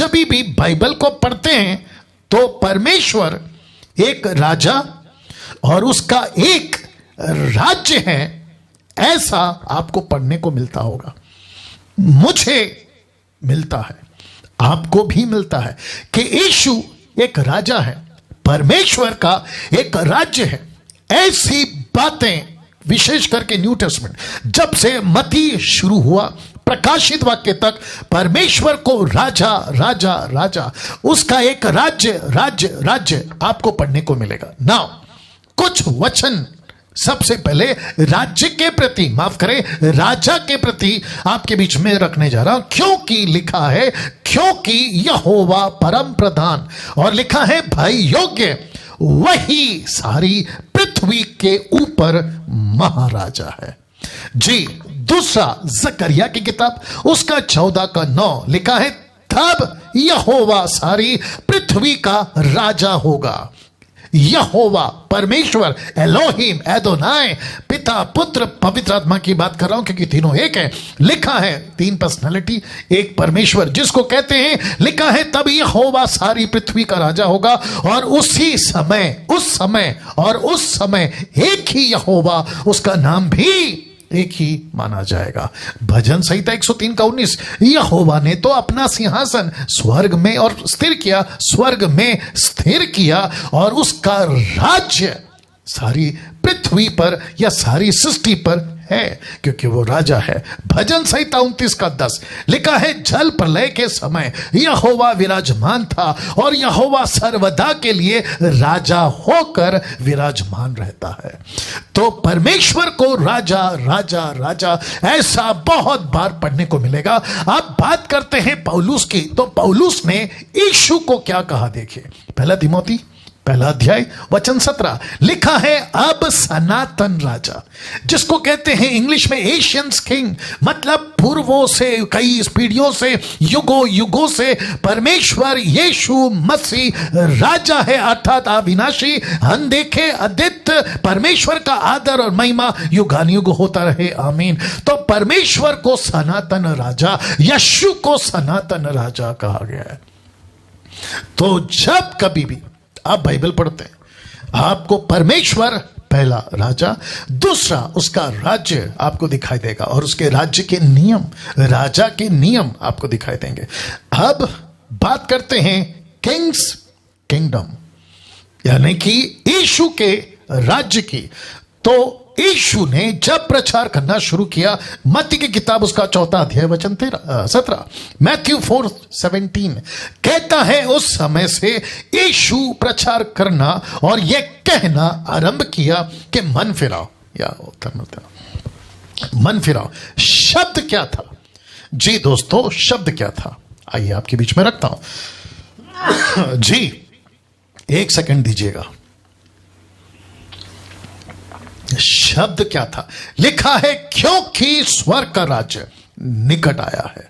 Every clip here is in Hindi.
जब भी बाइबल को पढ़ते हैं तो परमेश्वर एक राजा और उसका एक राज्य है, ऐसा आपको पढ़ने को मिलता होगा। मुझे मिलता है, आपको भी मिलता है कि यीशु एक राजा है, परमेश्वर का एक राज्य है। ऐसी बातें विशेष करके न्यू टेस्टमेंट, जब से मत्ती शुरू हुआ प्रकाशित वाक्य तक, परमेश्वर को राजा राजा राजा, उसका एक राज्य राज्य राज्य आपको पढ़ने को मिलेगा। नाउ कुछ वचन सबसे पहले राज्य के प्रति, माफ करें, राजा के प्रति आपके बीच में रखने जा रहा हूं, क्योंकि लिखा है क्योंकि यहोवा परम प्रधान, और लिखा है भाई योग्य, वही सारी पृथ्वी के ऊपर महाराजा है। जी, दूसरा जकरिया की किताब उसका 14:9 लिखा है तब यहोवा सारी पृथ्वी का राजा होगा। यहोवा परमेश्वर, एलोहिम, एदोनाय, पिता पुत्र पवित्र आत्मा की बात कर रहा हूं क्योंकि तीनों एक है। लिखा है तीन पर्सनालिटी, एक परमेश्वर जिसको कहते हैं, लिखा है तब यहोवा सारी पृथ्वी का राजा होगा, और उसी समय, उस समय और उस समय एक ही यहोवा, उसका नाम भी एक ही माना जाएगा। भजन संहिता 103:19, यहोवा ने तो अपना सिंहासन स्वर्ग में और स्थिर किया, स्वर्ग में स्थिर किया, और उसका राज्य सारी पृथ्वी पर या सारी सृष्टि पर है, क्योंकि वो राजा है। भजन संहिता 29:10 लिखा है जल प्रलय के समय यहोवा विराजमान था, और यहोवा सर्वदा के लिए राजा होकर विराजमान रहता है। तो परमेश्वर को राजा राजा राजा ऐसा बहुत बार पढ़ने को मिलेगा। आप बात करते हैं पौलुस की, तो पौलुस ने यीशु को क्या कहा, देखिए पहला तिमोथी 1:17 लिखा है अब सनातन राजा, जिसको कहते हैं इंग्लिश में एशियंस किंग, मतलब पूर्वों से, कई पीढ़ियों से, युगों युगों से परमेश्वर यीशु मसीह राजा है, अर्थात अविनाशी, अनदेखे, अद्वितीय। परमेश्वर का आदर और महिमा युगानुयुग होता रहे, आमीन। तो परमेश्वर को सनातन राजा, यीशु को सनातन राजा कहा गया है। तो जब कभी भी आप बाइबल पढ़ते हैं, आपको परमेश्वर पहला राजा, दूसरा उसका राज्य आपको दिखाई देगा, और उसके राज्य के नियम, राजा के नियम आपको दिखाई देंगे। अब बात करते हैं किंग्स किंगडम, यानी कि यीशु के राज्य की। तो यीशु ने जब प्रचार करना शुरू किया, मत्ती की किताब उसका 4:17 मैथ्यू 4:17 कहता है उस समय से यीशु प्रचार करना और यह कहना आरंभ किया कि मन फिराओ, या मन फिराओ। शब्द क्या था? जी दोस्तों, शब्द क्या था? आइए आपके बीच में रखता हूं। जी, एक सेकंड दीजिएगा। शब्द क्या था? लिखा है क्योंकि स्वर्ग का राज्य निकट आया है।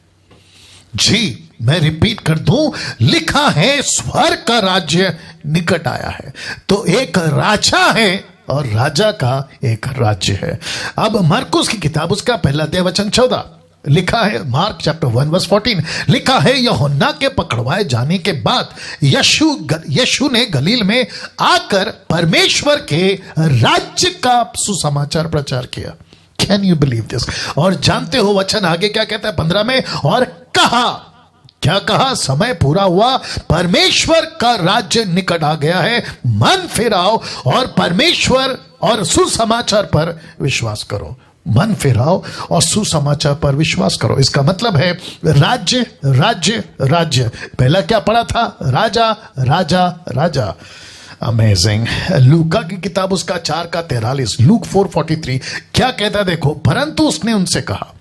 जी, मैं रिपीट कर दूं, लिखा है स्वर्ग का राज्य निकट आया है। तो एक राजा है और राजा का एक राज्य है। अब मरकुस की किताब उसका 1:14 लिखा है, मार्क चैप्टर 1:14 लिखा है यूहन्ना के पकड़वाए जाने के बाद यीशु ने गलील में आकर परमेश्वर के राज्य का सुसमाचार प्रचार किया। Can you believe this? और जानते हो वचन आगे क्या कहता है 15 में, और कहा, क्या कहा? समय पूरा हुआ, परमेश्वर का राज्य निकट आ गया है, मन फिराओ और परमेश्वर और सुसमाचार पर विश्वास करो। मन फिराओ और सुसमाचार पर विश्वास करो। इसका मतलब है राज्य राज्य राज्य। पहला क्या पढ़ा था? राजा राजा राजा। अमेजिंग। लूका की किताब उसका 4:43 लूक 4:43 क्या कहता? देखो, परंतु उसने उनसे कहा,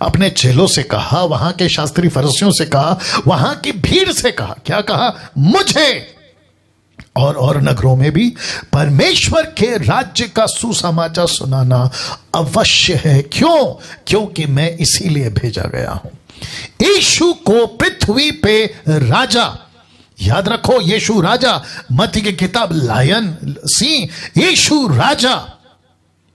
अपने चेलों से कहा, वहां के शास्त्री फरीसियों से कहा, वहां की भीड़ से कहा, क्या कहा? मुझे और नगरों में भी परमेश्वर के राज्य का सुसमाचार सुनाना अवश्य है। क्यों? क्योंकि मैं इसीलिए भेजा गया हूं। यीशु को पृथ्वी पे राजा, याद रखो, यीशु राजा। मत्ती की किताब लायन, सिंह, यीशु राजा।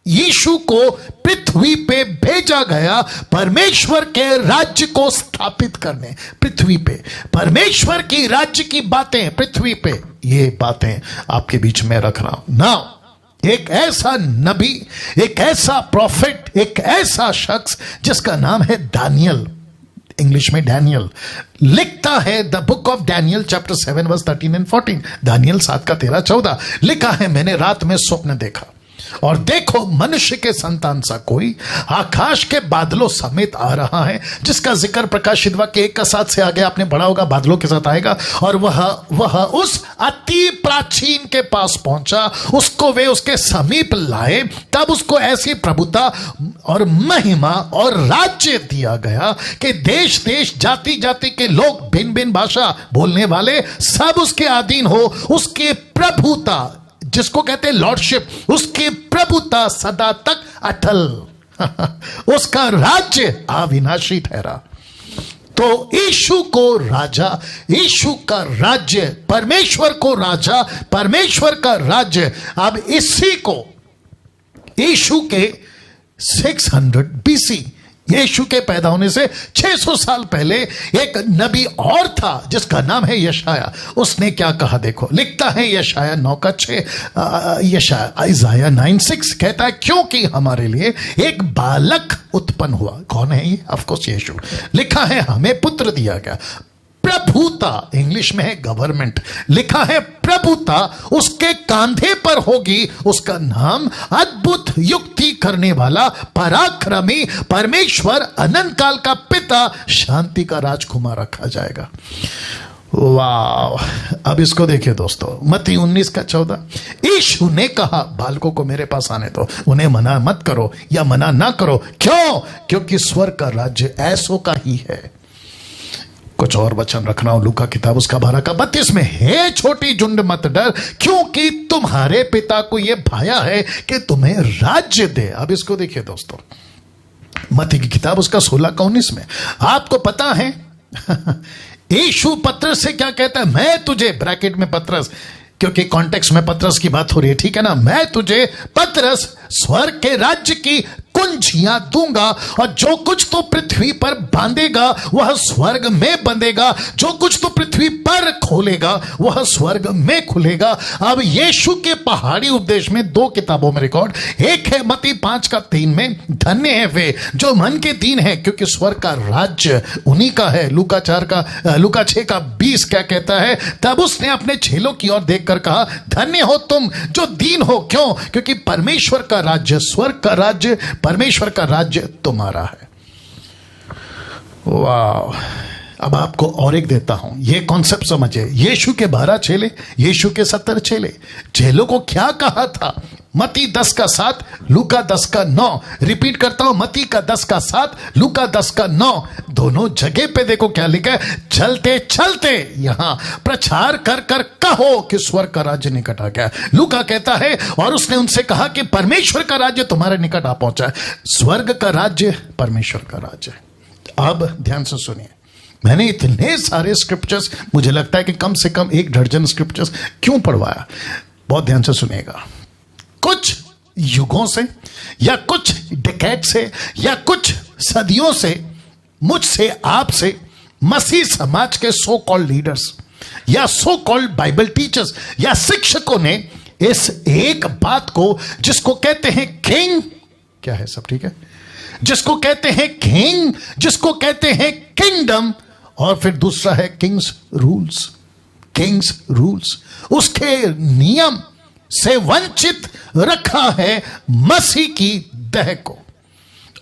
यीशु को पृथ्वी पे भेजा गया परमेश्वर के राज्य को स्थापित करने। पृथ्वी पे परमेश्वर की राज्य की बातें पृथ्वी पे, ये बातें आपके बीच में रख रहा हूं ना। एक ऐसा नबी, एक ऐसा प्रॉफिट, एक ऐसा शख्स जिसका नाम है दानियल, इंग्लिश में डैनियल, लिखता है the book of Daniel chapter 7 verse 13 and 14। दानियल 7 का 13-14 लिखा है, मैंने रात में स्वप्न देखा और देखो मनुष्य के संतान सा कोई आकाश के बादलों समेत आ रहा है, जिसका जिक्र प्रकाशित वाक्य 1:7 से आगे आपने पढ़ा होगा, बादलों के साथ आएगा। और वह उस अति प्राचीन के पास पहुंचा, उसको वे उसके समीप लाए, तब उसको ऐसी प्रभुता और महिमा और राज्य दिया गया कि देश देश जाति जाति के लोग भिन्न भिन्न भाषा बोलने वाले सब उसके अधीन हो। उसकी प्रभुता, जिसको कहते हैं लॉर्डशिप, उसकी प्रभुता सदा तक अटल उसका राज्य अविनाशी ठहरा। तो यीशु को राजा, यीशु का राज्य, परमेश्वर को राजा, परमेश्वर का राज्य। अब इसी को यीशु के 600 BC, यीशु के पैदा होने से 600 साल पहले एक नबी और था जिसका नाम है यशाया। उसने क्या कहा देखो, लिखता है यशाया 9:6, इज़ाया 9:6 कहता है, क्योंकि हमारे लिए एक बालक उत्पन्न हुआ। कौन है ये? ऑफ कोर्स यीशु। लिखा है हमें पुत्र दिया गया, प्रभुता, इंग्लिश में है गवर्नमेंट, लिखा है प्रभुता उसके कांधे पर होगी, उसका नाम अद्भुत युक्ति करने वाला, पराक्रमी, परमेश्वर, अनंत काल का पिता, शांति का राजकुमार रखा जाएगा। वाह! अब इसको देखिए दोस्तों, मत्ती 19:14, यीशु ने कहा बालकों को मेरे पास आने दो, उन्हें मना मत करो या मना ना करो। क्यों? क्योंकि स्वर्ग का राज्य ऐसों का ही है। कुछ और वचन रखना हूं, लूका किताब उसका 12:32 में, हे छोटी झुंड मत डर, क्योंकि तुम्हारे पिता को यह भाया है कि तुम्हें राज्य दे। अब इसको देखिए दोस्तों, मत्ती की किताब उसका 16:19 में, आपको पता है यीशु पतरस से क्या कहता है? मैं तुझे, ब्रैकेट में पतरस, क्योंकि कॉन्टेक्स्ट में पतरस की बात हो रही है, ठीक है ना, मैं तुझे पतरस स्वर्ग के राज्य की कुंजियां दूंगा, और जो कुछ तो पृथ्वी पर बांधेगा वह स्वर्ग में बंधेगा, जो कुछ तो पृथ्वी पर खोलेगा वह स्वर्ग में खुलेगा। अब यीशु के पहाड़ी उपदेश में 2 किताबों में रिकॉर्ड, एक है मत्ती 5:3 में, धन्य है वे जो मन के दीन है, क्योंकि स्वर्ग का राज्य उन्हीं का है। लूका 6:20 क्या कहता है? तब उसने अपने चेलों की ओर देखकर कहा, धन्य हो तुम जो दीन हो। क्यों? क्योंकि परमेश्वर का राज्य, स्वर्ग का राज्य, परमेश्वर का राज्य तुम्हारा है। वाह! अब आपको और एक देता हूं, ये कॉन्सेप्ट समझिए। यीशु के 12 चेले, यीशु के 70 चेले, चेलों को क्या कहा था? मत्ती 10:7, लूका 10:9, रिपीट करता हूं, मत्ती का 10:7, लूका 10:9, दोनों जगह पे देखो क्या लिखा है, चलते चलते यहां प्रचार कर कर कहो कि स्वर्ग का राज्य निकट आ गया। लूका कहता है, और उसने उनसे कहा कि परमेश्वर का राज्य तुम्हारे निकट आ पहुंचा है। स्वर्ग का राज्य परमेश्वर का राज्य। अब ध्यान से सुनिए, मैंने इतने सारे स्क्रिप्चर्स, मुझे लगता है कि कम से कम 1 दर्जन स्क्रिप्चर्स क्यों पढ़वाया, बहुत ध्यान से सुनिएगा। कुछ युगों से या कुछ डिकेड से या कुछ सदियों से मुझसे, आपसे, मसीह समाज के सो कॉल्ड लीडर्स या सो कॉल्ड बाइबल टीचर्स या शिक्षकों ने इस एक बात को, जिसको कहते हैं किंग, क्या है सब ठीक है, जिसको कहते हैं किंग, जिसको कहते हैं किंगडम, और फिर दूसरा है किंग्स रूल्स, किंग्स रूल्स, उसके नियम से वंचित रखा है मसीह की देह को।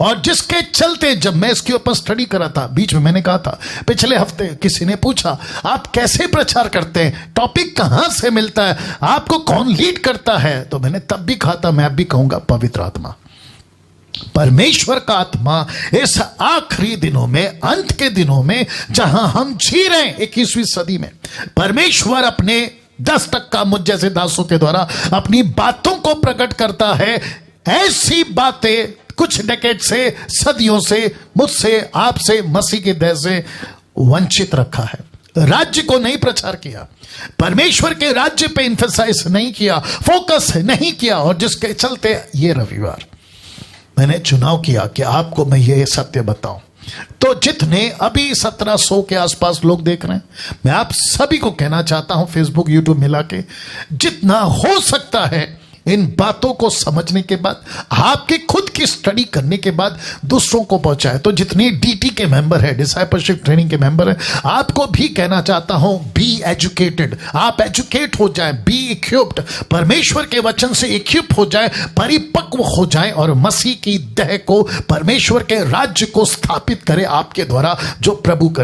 और जिसके चलते, जब मैं इसके ऊपर स्टडी करा था, बीच में मैंने कहा था, पिछले हफ्ते किसी ने पूछा आप कैसे प्रचार करते हैं, टॉपिक कहां से मिलता है, आपको कौन लीड करता है? तो मैंने तब भी कहा था, मैं अब भी कहूंगा, पवित्र आत्मा, परमेश्वर का आत्मा। इस आखिरी दिनों में, अंत के दिनों में जहां हम जी रहे हैं 21वीं सदी में, परमेश्वर अपने 10% मुझ जैसे दासों के द्वारा अपनी बातों को प्रकट करता है। ऐसी बातें कुछ डेकेड से, सदियों से मुझसे, आपसे, मसीह के देह से वंचित रखा है। राज्य को नहीं प्रचार किया, परमेश्वर के राज्य पे इंफेसाइज नहीं किया, फोकस नहीं किया, और जिसके चलते ये रविवार मैंने चुनाव किया कि आपको मैं ये सत्य बताऊं। तो जितने अभी 1700 के आसपास लोग देख रहे हैं, मैं आप सभी को कहना चाहता हूं, फेसबुक यूट्यूब मिला के जितना हो सकता है इन बातों को समझने के बाद, आपके खुद की स्टडी करने के बाद दूसरों को पहुंचाए। तो जितनी डीटी के मेंबर है, डिसाइपलशिप ट्रेनिंग के मेंबर है, आपको भी कहना चाहता हूं, बी एजुकेटेड, आप एजुकेट हो जाएं, बी इक्विप्ड, परमेश्वर के वचन से इक्विप हो जाएं, परिपक्व हो जाएं, और मसीह की देह को, परमेश्वर के राज्य को स्थापित करें आपके द्वारा, जो प्रभु करे।